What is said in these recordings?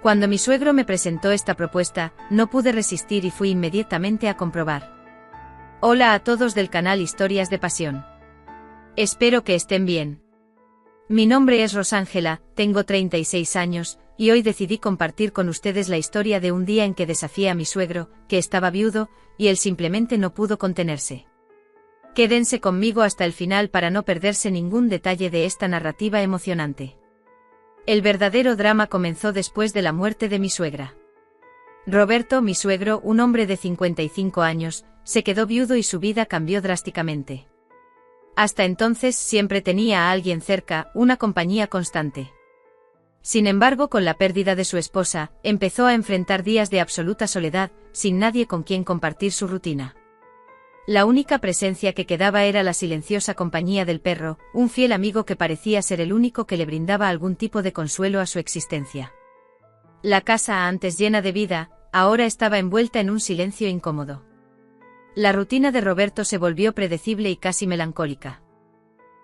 Cuando mi suegro me presentó esta propuesta, no pude resistir y fui inmediatamente a comprobar. Hola a todos del canal Historias de Pasión. Espero que estén bien. Mi nombre es Rosángela, tengo 36 años, y hoy decidí compartir con ustedes la historia de un día en que desafié a mi suegro, que estaba viudo, y él simplemente no pudo contenerse. Quédense conmigo hasta el final para no perderse ningún detalle de esta narrativa emocionante. El verdadero drama comenzó después de la muerte de mi suegra. Roberto, mi suegro, un hombre de 55 años, se quedó viudo y su vida cambió drásticamente. Hasta entonces siempre tenía a alguien cerca, una compañía constante. Sin embargo, con la pérdida de su esposa, empezó a enfrentar días de absoluta soledad, sin nadie con quien compartir su rutina. La única presencia que quedaba era la silenciosa compañía del perro, un fiel amigo que parecía ser el único que le brindaba algún tipo de consuelo a su existencia. La casa, antes llena de vida, ahora estaba envuelta en un silencio incómodo. La rutina de Roberto se volvió predecible y casi melancólica.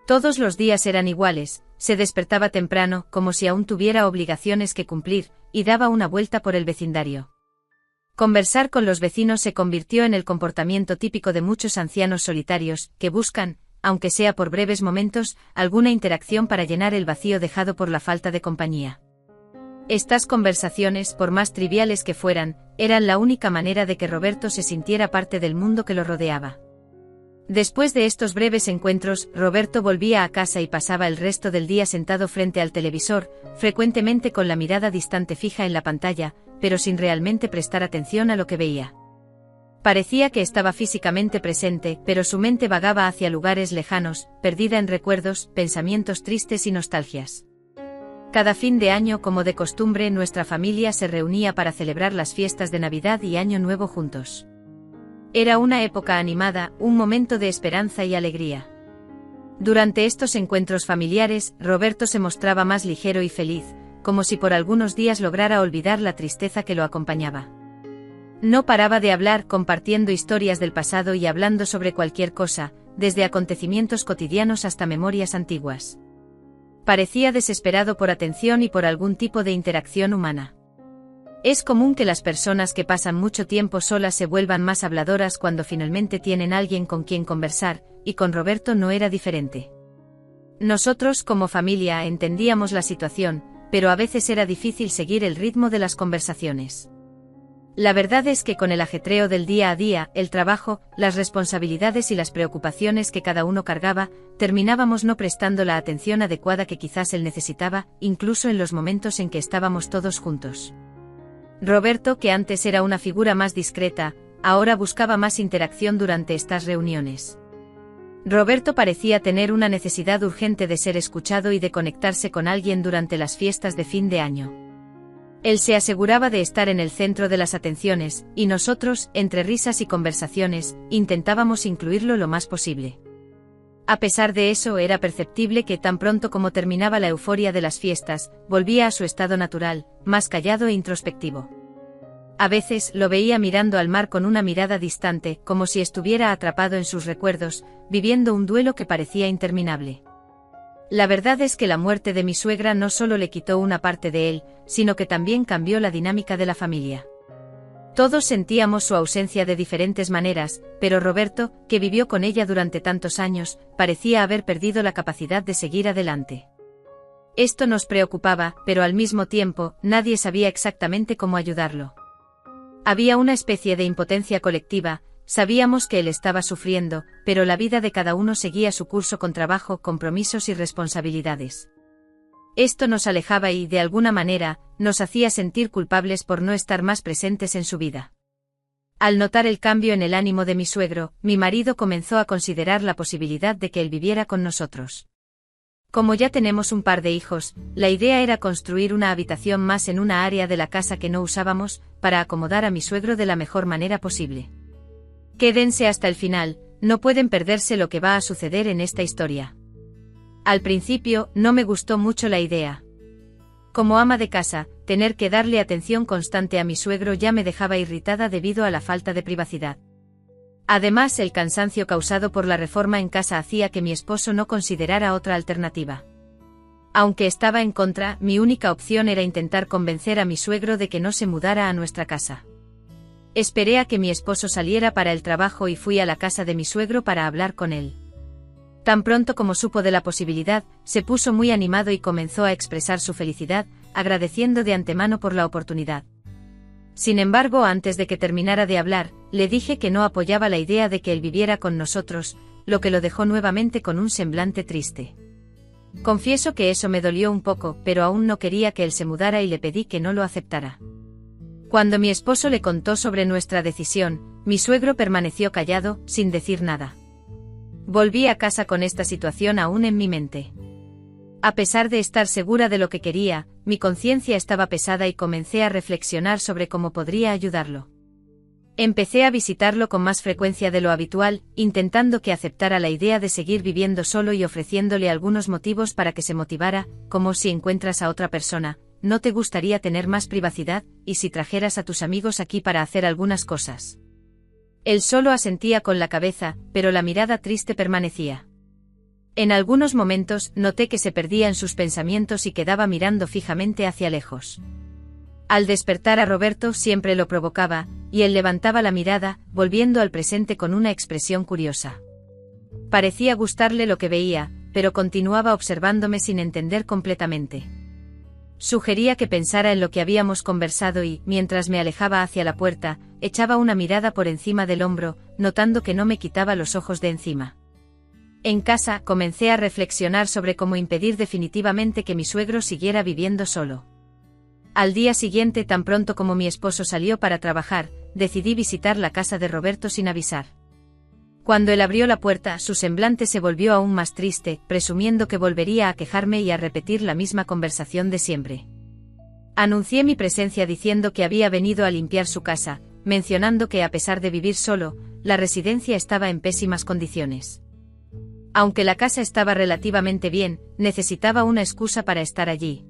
Todos los días eran iguales, se despertaba temprano, como si aún tuviera obligaciones que cumplir, y daba una vuelta por el vecindario. Conversar con los vecinos se convirtió en el comportamiento típico de muchos ancianos solitarios, que buscan, aunque sea por breves momentos, alguna interacción para llenar el vacío dejado por la falta de compañía. Estas conversaciones, por más triviales que fueran, eran la única manera de que Roberto se sintiera parte del mundo que lo rodeaba. Después de estos breves encuentros, Roberto volvía a casa y pasaba el resto del día sentado frente al televisor, frecuentemente con la mirada distante fija en la pantalla, pero sin realmente prestar atención a lo que veía. Parecía que estaba físicamente presente, pero su mente vagaba hacia lugares lejanos, perdida en recuerdos, pensamientos tristes y nostalgias. Cada fin de año, como de costumbre, nuestra familia se reunía para celebrar las fiestas de Navidad y Año Nuevo juntos. Era una época animada, un momento de esperanza y alegría. Durante estos encuentros familiares, Roberto se mostraba más ligero y feliz, como si por algunos días lograra olvidar la tristeza que lo acompañaba. No paraba de hablar, compartiendo historias del pasado y hablando sobre cualquier cosa, desde acontecimientos cotidianos hasta memorias antiguas. Parecía desesperado por atención y por algún tipo de interacción humana. Es común que las personas que pasan mucho tiempo solas se vuelvan más habladoras cuando finalmente tienen alguien con quien conversar, y con Roberto no era diferente. Nosotros, como familia, entendíamos la situación, pero a veces era difícil seguir el ritmo de las conversaciones. La verdad es que con el ajetreo del día a día, el trabajo, las responsabilidades y las preocupaciones que cada uno cargaba, terminábamos no prestando la atención adecuada que quizás él necesitaba, incluso en los momentos en que estábamos todos juntos. Roberto, que antes era una figura más discreta, ahora buscaba más interacción durante estas reuniones. Roberto parecía tener una necesidad urgente de ser escuchado y de conectarse con alguien durante las fiestas de fin de año. Él se aseguraba de estar en el centro de las atenciones, y nosotros, entre risas y conversaciones, intentábamos incluirlo lo más posible. A pesar de eso, era perceptible que tan pronto como terminaba la euforia de las fiestas, volvía a su estado natural, más callado e introspectivo. A veces lo veía mirando al mar con una mirada distante, como si estuviera atrapado en sus recuerdos, viviendo un duelo que parecía interminable. La verdad es que la muerte de mi suegra no solo le quitó una parte de él, sino que también cambió la dinámica de la familia. Todos sentíamos su ausencia de diferentes maneras, pero Roberto, que vivió con ella durante tantos años, parecía haber perdido la capacidad de seguir adelante. Esto nos preocupaba, pero al mismo tiempo, nadie sabía exactamente cómo ayudarlo. Había una especie de impotencia colectiva, sabíamos que él estaba sufriendo, pero la vida de cada uno seguía su curso con trabajo, compromisos y responsabilidades. Esto nos alejaba y, de alguna manera, nos hacía sentir culpables por no estar más presentes en su vida. Al notar el cambio en el ánimo de mi suegro, mi marido comenzó a considerar la posibilidad de que él viviera con nosotros. Como ya tenemos un par de hijos, la idea era construir una habitación más en una área de la casa que no usábamos, para acomodar a mi suegro de la mejor manera posible. Quédense hasta el final, no pueden perderse lo que va a suceder en esta historia. Al principio, no me gustó mucho la idea. Como ama de casa, tener que darle atención constante a mi suegro ya me dejaba irritada debido a la falta de privacidad. Además, el cansancio causado por la reforma en casa hacía que mi esposo no considerara otra alternativa. Aunque estaba en contra, mi única opción era intentar convencer a mi suegro de que no se mudara a nuestra casa. Esperé a que mi esposo saliera para el trabajo y fui a la casa de mi suegro para hablar con él. Tan pronto como supo de la posibilidad, se puso muy animado y comenzó a expresar su felicidad, agradeciendo de antemano por la oportunidad. Sin embargo, antes de que terminara de hablar, le dije que no apoyaba la idea de que él viviera con nosotros, lo que lo dejó nuevamente con un semblante triste. Confieso que eso me dolió un poco, pero aún no quería que él se mudara y le pedí que no lo aceptara. Cuando mi esposo le contó sobre nuestra decisión, mi suegro permaneció callado, sin decir nada. Volví a casa con esta situación aún en mi mente. A pesar de estar segura de lo que quería, mi conciencia estaba pesada y comencé a reflexionar sobre cómo podría ayudarlo. Empecé a visitarlo con más frecuencia de lo habitual, intentando que aceptara la idea de seguir viviendo solo y ofreciéndole algunos motivos para que se motivara, como: si encuentras a otra persona, ¿no te gustaría tener más privacidad, y si trajeras a tus amigos aquí para hacer algunas cosas? Él solo asentía con la cabeza, pero la mirada triste permanecía. En algunos momentos noté que se perdía en sus pensamientos y quedaba mirando fijamente hacia lejos. Al despertar a Roberto siempre lo provocaba, y él levantaba la mirada, volviendo al presente con una expresión curiosa. Parecía gustarle lo que veía, pero continuaba observándome sin entender completamente. Sugería que pensara en lo que habíamos conversado y, mientras me alejaba hacia la puerta, echaba una mirada por encima del hombro, notando que no me quitaba los ojos de encima. En casa, comencé a reflexionar sobre cómo impedir definitivamente que mi suegro siguiera viviendo solo. Al día siguiente, tan pronto como mi esposo salió para trabajar, decidí visitar la casa de Roberto sin avisar. Cuando él abrió la puerta, su semblante se volvió aún más triste, presumiendo que volvería a quejarme y a repetir la misma conversación de siempre. Anuncié mi presencia diciendo que había venido a limpiar su casa, mencionando que a pesar de vivir solo, la residencia estaba en pésimas condiciones. Aunque la casa estaba relativamente bien, necesitaba una excusa para estar allí.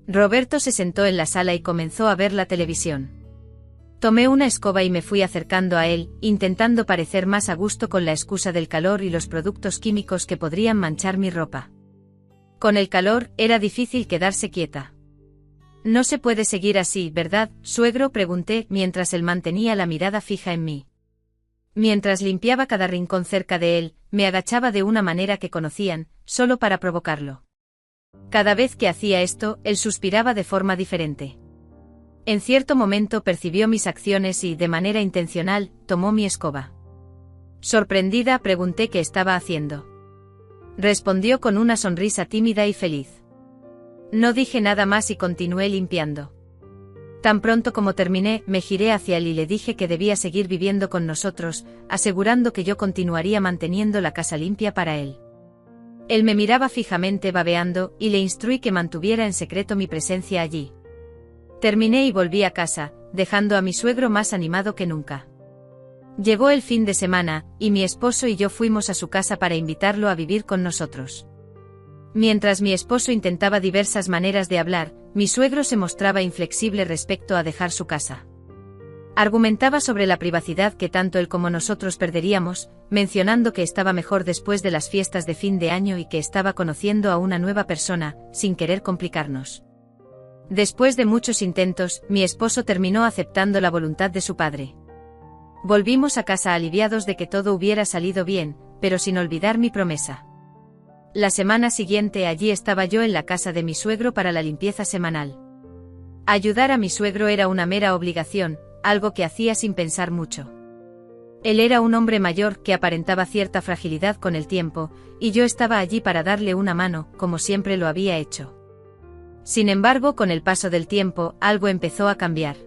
Roberto se sentó en la sala y comenzó a ver la televisión. Tomé una escoba y me fui acercando a él, intentando parecer más a gusto con la excusa del calor y los productos químicos que podrían manchar mi ropa. Con el calor, era difícil quedarse quieta. No se puede seguir así, ¿verdad, suegro?, pregunté, mientras él mantenía la mirada fija en mí. Mientras limpiaba cada rincón cerca de él, me agachaba de una manera que conocían, solo para provocarlo. Cada vez que hacía esto, él suspiraba de forma diferente. En cierto momento percibió mis acciones y, de manera intencional, tomó mi escoba. Sorprendida, pregunté qué estaba haciendo. Respondió con una sonrisa tímida y feliz. No dije nada más y continué limpiando. Tan pronto como terminé, me giré hacia él y le dije que debía seguir viviendo con nosotros, asegurando que yo continuaría manteniendo la casa limpia para él. Él me miraba fijamente babeando, y le instruí que mantuviera en secreto mi presencia allí. Terminé y volví a casa, dejando a mi suegro más animado que nunca. Llegó el fin de semana, y mi esposo y yo fuimos a su casa para invitarlo a vivir con nosotros. Mientras mi esposo intentaba diversas maneras de hablar, mi suegro se mostraba inflexible respecto a dejar su casa. Argumentaba sobre la privacidad que tanto él como nosotros perderíamos, mencionando que estaba mejor después de las fiestas de fin de año y que estaba conociendo a una nueva persona, sin querer complicarnos. Después de muchos intentos, mi esposo terminó aceptando la voluntad de su padre. Volvimos a casa aliviados de que todo hubiera salido bien, pero sin olvidar mi promesa. La semana siguiente allí estaba yo en la casa de mi suegro para la limpieza semanal. Ayudar a mi suegro era una mera obligación, algo que hacía sin pensar mucho. Él era un hombre mayor que aparentaba cierta fragilidad con el tiempo, y yo estaba allí para darle una mano, como siempre lo había hecho. Sin embargo, con el paso del tiempo, algo empezó a cambiar.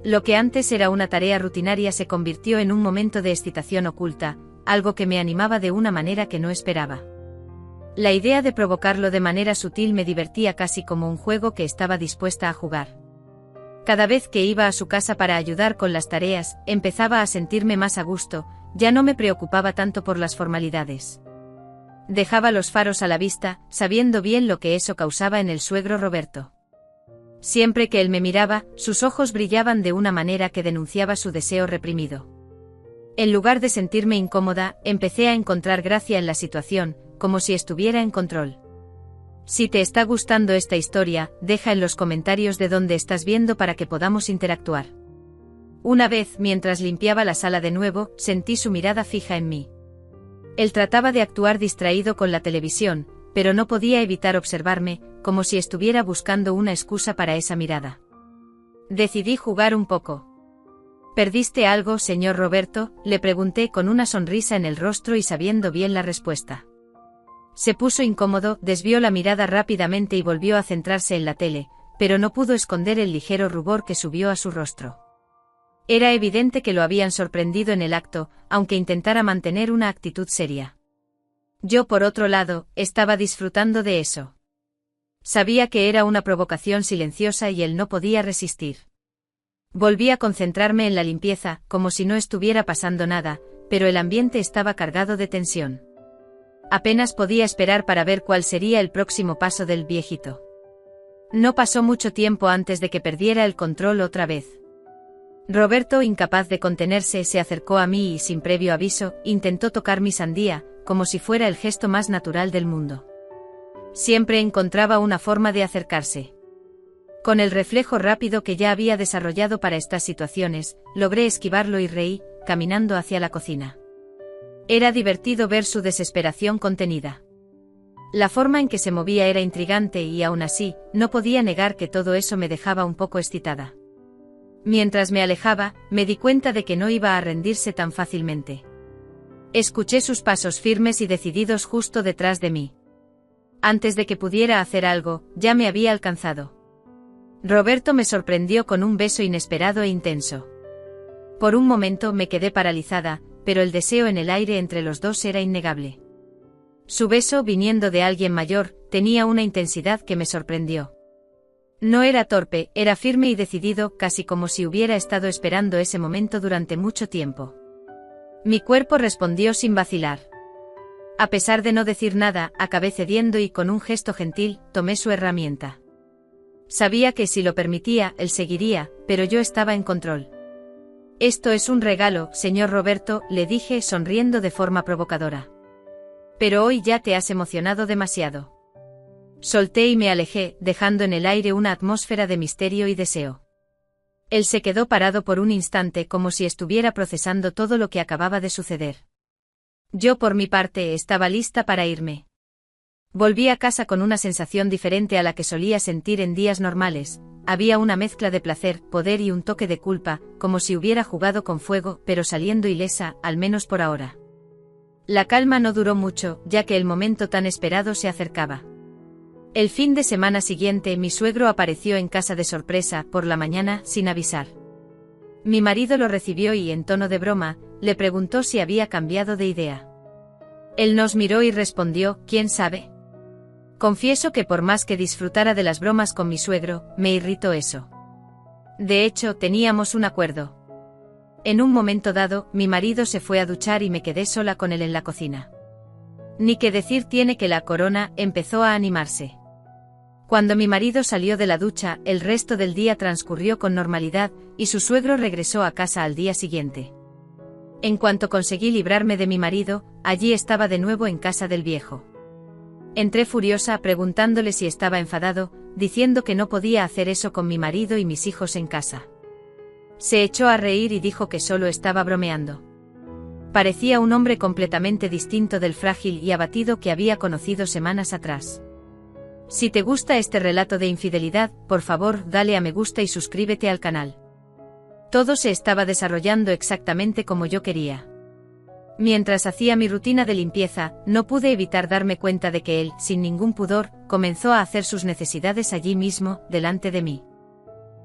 Lo que antes era una tarea rutinaria se convirtió en un momento de excitación oculta, algo que me animaba de una manera que no esperaba. La idea de provocarlo de manera sutil me divertía casi como un juego que estaba dispuesta a jugar. Cada vez que iba a su casa para ayudar con las tareas, empezaba a sentirme más a gusto, ya no me preocupaba tanto por las formalidades. Dejaba los faros a la vista, sabiendo bien lo que eso causaba en el suegro Roberto. Siempre que él me miraba, sus ojos brillaban de una manera que denunciaba su deseo reprimido. En lugar de sentirme incómoda, empecé a encontrar gracia en la situación, como si estuviera en control. Si te está gustando esta historia, deja en los comentarios de dónde estás viendo para que podamos interactuar. Una vez, mientras limpiaba la sala de nuevo, sentí su mirada fija en mí. Él trataba de actuar distraído con la televisión, pero no podía evitar observarme, como si estuviera buscando una excusa para esa mirada. Decidí jugar un poco. ¿Perdiste algo, señor Roberto?, le pregunté con una sonrisa en el rostro y sabiendo bien la respuesta. Se puso incómodo, desvió la mirada rápidamente y volvió a centrarse en la tele, pero no pudo esconder el ligero rubor que subió a su rostro. Era evidente que lo habían sorprendido en el acto, aunque intentara mantener una actitud seria. Yo, por otro lado, estaba disfrutando de eso. Sabía que era una provocación silenciosa y él no podía resistir. Volví a concentrarme en la limpieza, como si no estuviera pasando nada, pero el ambiente estaba cargado de tensión. Apenas podía esperar para ver cuál sería el próximo paso del viejito. No pasó mucho tiempo antes de que perdiera el control otra vez. Roberto, incapaz de contenerse, se acercó a mí y, sin previo aviso, intentó tocar mi sandía, como si fuera el gesto más natural del mundo. Siempre encontraba una forma de acercarse. Con el reflejo rápido que ya había desarrollado para estas situaciones, logré esquivarlo y reí, caminando hacia la cocina. Era divertido ver su desesperación contenida. La forma en que se movía era intrigante y, aún así, no podía negar que todo eso me dejaba un poco excitada. Mientras me alejaba, me di cuenta de que no iba a rendirse tan fácilmente. Escuché sus pasos firmes y decididos justo detrás de mí. Antes de que pudiera hacer algo, ya me había alcanzado. Roberto me sorprendió con un beso inesperado e intenso. Por un momento me quedé paralizada, pero el deseo en el aire entre los dos era innegable. Su beso, viniendo de alguien mayor, tenía una intensidad que me sorprendió. No era torpe, era firme y decidido, casi como si hubiera estado esperando ese momento durante mucho tiempo. Mi cuerpo respondió sin vacilar. A pesar de no decir nada, acabé cediendo y, con un gesto gentil, tomé su herramienta. Sabía que si lo permitía, él seguiría, pero yo estaba en control. «Esto es un regalo, señor Roberto», le dije, sonriendo de forma provocadora. «Pero hoy ya te has emocionado demasiado». Solté y me alejé, dejando en el aire una atmósfera de misterio y deseo. Él se quedó parado por un instante, como si estuviera procesando todo lo que acababa de suceder. Yo, por mi parte, estaba lista para irme. Volví a casa con una sensación diferente a la que solía sentir en días normales. Había una mezcla de placer, poder y un toque de culpa, como si hubiera jugado con fuego, pero saliendo ilesa, al menos por ahora. La calma no duró mucho, ya que el momento tan esperado se acercaba. El fin de semana siguiente, mi suegro apareció en casa de sorpresa, por la mañana, sin avisar. Mi marido lo recibió y, en tono de broma, le preguntó si había cambiado de idea. Él nos miró y respondió: «¿Quién sabe?». Confieso que, por más que disfrutara de las bromas con mi suegro, me irritó eso. De hecho, teníamos un acuerdo. En un momento dado, mi marido se fue a duchar y me quedé sola con él en la cocina. Ni que decir tiene que la corona empezó a animarse. Cuando mi marido salió de la ducha, el resto del día transcurrió con normalidad, y su suegro regresó a casa al día siguiente. En cuanto conseguí librarme de mi marido, allí estaba de nuevo en casa del viejo. Entré furiosa, preguntándole si estaba enfadado, diciendo que no podía hacer eso con mi marido y mis hijos en casa. Se echó a reír y dijo que solo estaba bromeando. Parecía un hombre completamente distinto del frágil y abatido que había conocido semanas atrás. Si te gusta este relato de infidelidad, por favor, dale a me gusta y suscríbete al canal. Todo se estaba desarrollando exactamente como yo quería. Mientras hacía mi rutina de limpieza, no pude evitar darme cuenta de que él, sin ningún pudor, comenzó a hacer sus necesidades allí mismo, delante de mí.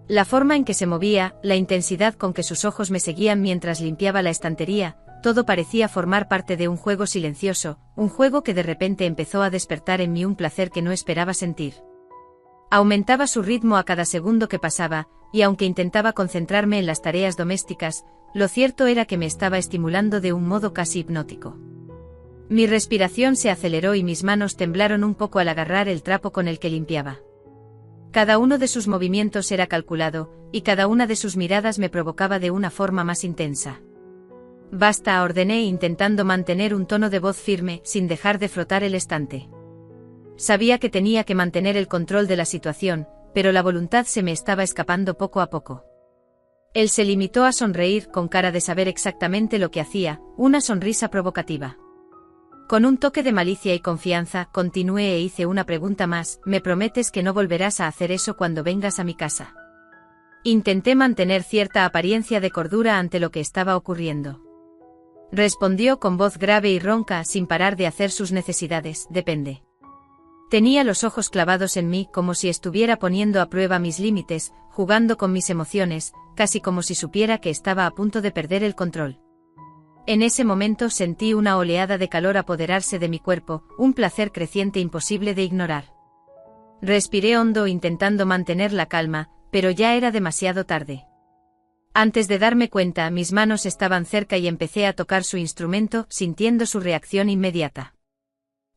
La forma en que se movía, la intensidad con que sus ojos me seguían mientras limpiaba la estantería, todo parecía formar parte de un juego silencioso, un juego que de repente empezó a despertar en mí un placer que no esperaba sentir. Aumentaba su ritmo a cada segundo que pasaba, y aunque intentaba concentrarme en las tareas domésticas, lo cierto era que me estaba estimulando de un modo casi hipnótico. Mi respiración se aceleró y mis manos temblaron un poco al agarrar el trapo con el que limpiaba. Cada uno de sus movimientos era calculado, y cada una de sus miradas me provocaba de una forma más intensa. «Basta», ordené intentando mantener un tono de voz firme, sin dejar de frotar el estante. sabía que tenía que mantener el control de la situación, pero la voluntad se me estaba escapando poco a poco. Él se limitó a sonreír con cara de saber exactamente lo que hacía, una sonrisa provocativa. Con un toque de malicia y confianza, continué e hice una pregunta más: ¿me prometes que no volverás a hacer eso cuando vengas a mi casa? Intenté mantener cierta apariencia de cordura ante lo que estaba ocurriendo. Respondió con voz grave y ronca, sin parar de hacer sus necesidades: depende. Tenía los ojos clavados en mí, como si estuviera poniendo a prueba mis límites, jugando con mis emociones, casi como si supiera que estaba a punto de perder el control. En ese momento sentí una oleada de calor apoderarse de mi cuerpo, un placer creciente imposible de ignorar. Respiré hondo intentando mantener la calma, pero ya era demasiado tarde. Antes de darme cuenta, mis manos estaban cerca y empecé a tocar su instrumento, sintiendo su reacción inmediata.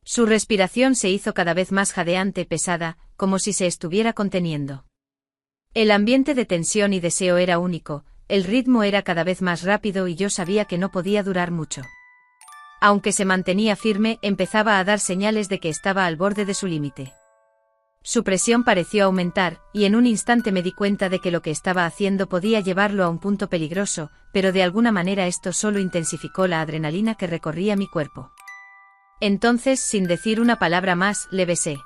Su respiración se hizo cada vez más jadeante, pesada, como si se estuviera conteniendo. El ambiente de tensión y deseo era único, el ritmo era cada vez más rápido y yo sabía que no podía durar mucho. Aunque se mantenía firme, empezaba a dar señales de que estaba al borde de su límite. Su presión pareció aumentar, y en un instante me di cuenta de que lo que estaba haciendo podía llevarlo a un punto peligroso, pero de alguna manera esto solo intensificó la adrenalina que recorría mi cuerpo. Entonces, sin decir una palabra más, le besé.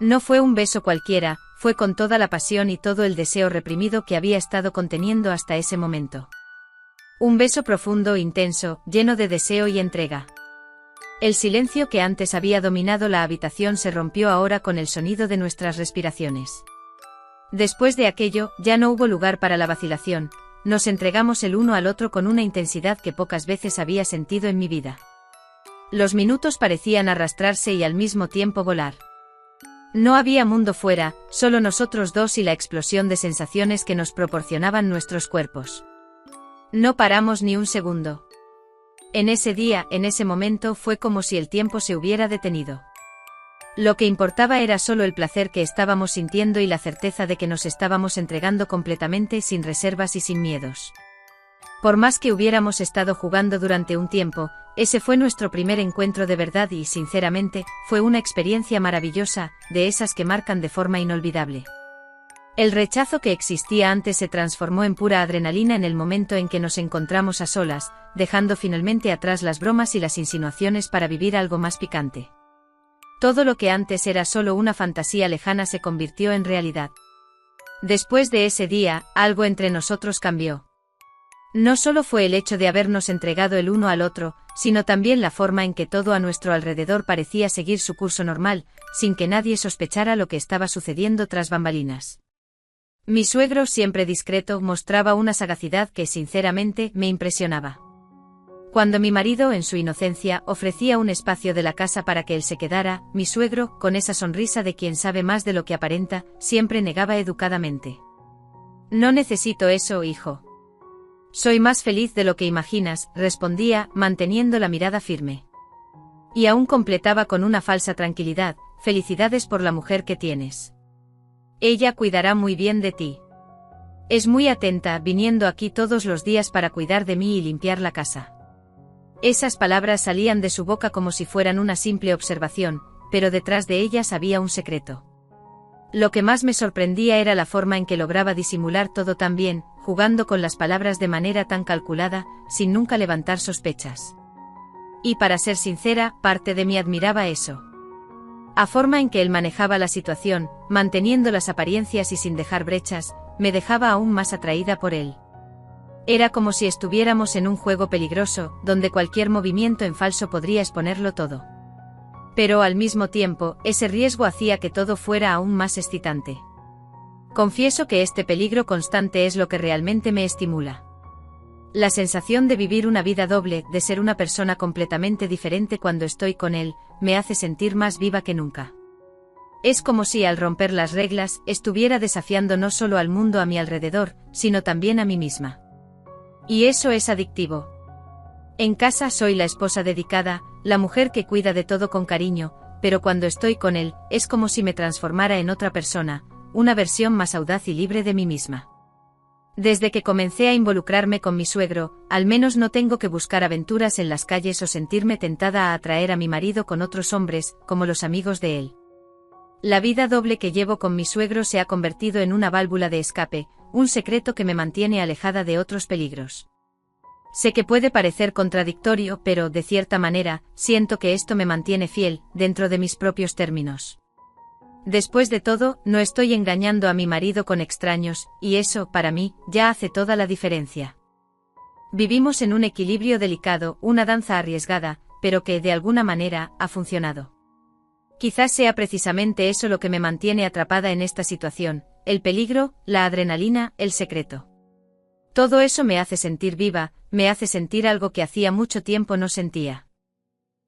No fue un beso cualquiera, fue con toda la pasión y todo el deseo reprimido que había estado conteniendo hasta ese momento. Un beso profundo, intenso, lleno de deseo y entrega. El silencio que antes había dominado la habitación se rompió ahora con el sonido de nuestras respiraciones. Después de aquello, ya no hubo lugar para la vacilación, nos entregamos el uno al otro con una intensidad que pocas veces había sentido en mi vida. Los minutos parecían arrastrarse y al mismo tiempo volar. No había mundo fuera, solo nosotros dos y la explosión de sensaciones que nos proporcionaban nuestros cuerpos. No paramos ni un segundo. En ese día, en ese momento, fue como si el tiempo se hubiera detenido. Lo que importaba era solo el placer que estábamos sintiendo y la certeza de que nos estábamos entregando completamente, sin reservas y sin miedos. Por más que hubiéramos estado jugando durante un tiempo, ese fue nuestro primer encuentro de verdad y, sinceramente, fue una experiencia maravillosa, de esas que marcan de forma inolvidable. El rechazo que existía antes se transformó en pura adrenalina en el momento en que nos encontramos a solas, dejando finalmente atrás las bromas y las insinuaciones para vivir algo más picante. Todo lo que antes era solo una fantasía lejana se convirtió en realidad. Después de ese día, algo entre nosotros cambió. No solo fue el hecho de habernos entregado el uno al otro, sino también la forma en que todo a nuestro alrededor parecía seguir su curso normal, sin que nadie sospechara lo que estaba sucediendo tras bambalinas. Mi suegro, siempre discreto, mostraba una sagacidad que sinceramente me impresionaba. Cuando mi marido, en su inocencia, ofrecía un espacio de la casa para que él se quedara, mi suegro, con esa sonrisa de quien sabe más de lo que aparenta, siempre negaba educadamente. «No necesito eso, hijo. Soy más feliz de lo que imaginas», respondía, manteniendo la mirada firme. Y aún completaba con una falsa tranquilidad: «Felicidades por la mujer que tienes. Ella cuidará muy bien de ti. Es muy atenta, viniendo aquí todos los días para cuidar de mí y limpiar la casa». Esas palabras salían de su boca como si fueran una simple observación, pero detrás de ellas había un secreto. Lo que más me sorprendía era la forma en que lograba disimular todo tan bien, jugando con las palabras de manera tan calculada, sin nunca levantar sospechas. Y para ser sincera, parte de mí admiraba eso. La forma en que él manejaba la situación, manteniendo las apariencias y sin dejar brechas, me dejaba aún más atraída por él. Era como si estuviéramos en un juego peligroso, donde cualquier movimiento en falso podría exponerlo todo. Pero al mismo tiempo, ese riesgo hacía que todo fuera aún más excitante. Confieso que este peligro constante es lo que realmente me estimula. La sensación de vivir una vida doble, de ser una persona completamente diferente cuando estoy con él, me hace sentir más viva que nunca. Es como si al romper las reglas, estuviera desafiando no solo al mundo a mi alrededor, sino también a mí misma. Y eso es adictivo. En casa soy la esposa dedicada, la mujer que cuida de todo con cariño, pero cuando estoy con él, es como si me transformara en otra persona, una versión más audaz y libre de mí misma. Desde que comencé a involucrarme con mi suegro, al menos no tengo que buscar aventuras en las calles o sentirme tentada a atraer a mi marido con otros hombres, como los amigos de él. La vida doble que llevo con mi suegro se ha convertido en una válvula de escape, un secreto que me mantiene alejada de otros peligros. Sé que puede parecer contradictorio, pero, de cierta manera, siento que esto me mantiene fiel, dentro de mis propios términos. Después de todo, no estoy engañando a mi marido con extraños, y eso, para mí, ya hace toda la diferencia. Vivimos en un equilibrio delicado, una danza arriesgada, pero que, de alguna manera, ha funcionado. Quizás sea precisamente eso lo que me mantiene atrapada en esta situación, el peligro, la adrenalina, el secreto. Todo eso me hace sentir viva, me hace sentir algo que hacía mucho tiempo no sentía.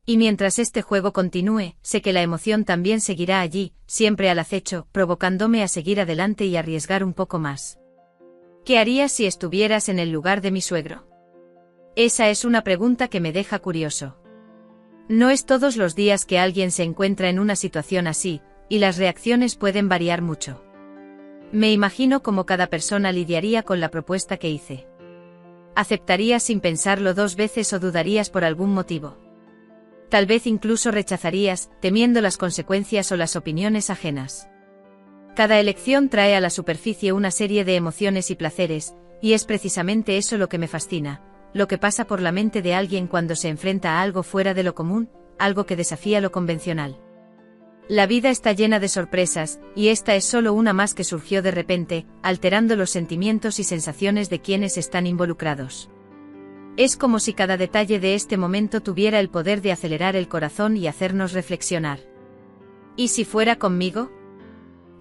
Y mientras este juego continúe, sé que la emoción también seguirá allí, siempre al acecho, provocándome a seguir adelante y arriesgar un poco más. ¿Qué harías si estuvieras en el lugar de mi suegro? Esa es una pregunta que me deja curioso. No es todos los días que alguien se encuentra en una situación así, y las reacciones pueden variar mucho. Me imagino cómo cada persona lidiaría con la propuesta que hice. ¿Aceptarías sin pensarlo 2 veces o dudarías por algún motivo? Tal vez incluso rechazarías, temiendo las consecuencias o las opiniones ajenas. Cada elección trae a la superficie una serie de emociones y placeres, y es precisamente eso lo que me fascina, lo que pasa por la mente de alguien cuando se enfrenta a algo fuera de lo común, algo que desafía lo convencional. La vida está llena de sorpresas, y esta es solo una más que surgió de repente, alterando los sentimientos y sensaciones de quienes están involucrados. Es como si cada detalle de este momento tuviera el poder de acelerar el corazón y hacernos reflexionar. ¿Y si fuera conmigo?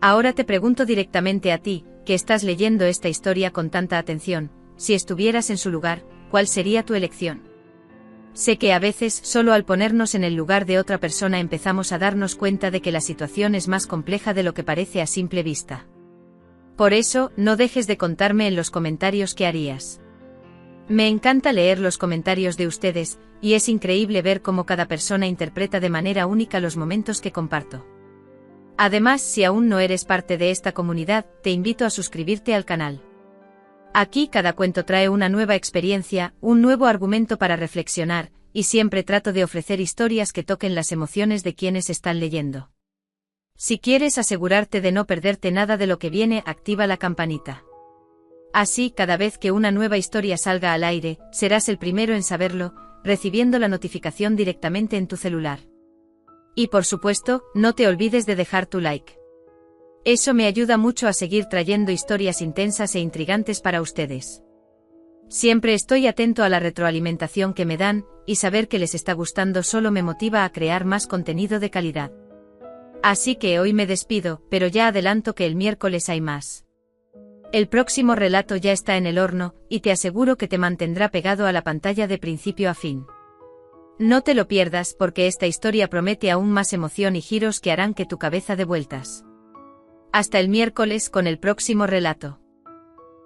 Ahora te pregunto directamente a ti, que estás leyendo esta historia con tanta atención, si estuvieras en su lugar, ¿cuál sería tu elección? Sé que a veces, solo al ponernos en el lugar de otra persona empezamos a darnos cuenta de que la situación es más compleja de lo que parece a simple vista. Por eso, no dejes de contarme en los comentarios qué harías. Me encanta leer los comentarios de ustedes, y es increíble ver cómo cada persona interpreta de manera única los momentos que comparto. Además, si aún no eres parte de esta comunidad, te invito a suscribirte al canal. Aquí cada cuento trae una nueva experiencia, un nuevo argumento para reflexionar, y siempre trato de ofrecer historias que toquen las emociones de quienes están leyendo. Si quieres asegurarte de no perderte nada de lo que viene, activa la campanita. Así, cada vez que una nueva historia salga al aire, serás el primero en saberlo, recibiendo la notificación directamente en tu celular. Y por supuesto, no te olvides de dejar tu like. Eso me ayuda mucho a seguir trayendo historias intensas e intrigantes para ustedes. Siempre estoy atento a la retroalimentación que me dan, y saber que les está gustando solo me motiva a crear más contenido de calidad. Así que hoy me despido, pero ya adelanto que el miércoles hay más. El próximo relato ya está en el horno, y te aseguro que te mantendrá pegado a la pantalla de principio a fin. No te lo pierdas porque esta historia promete aún más emoción y giros que harán que tu cabeza dé vueltas. Hasta el miércoles con el próximo relato.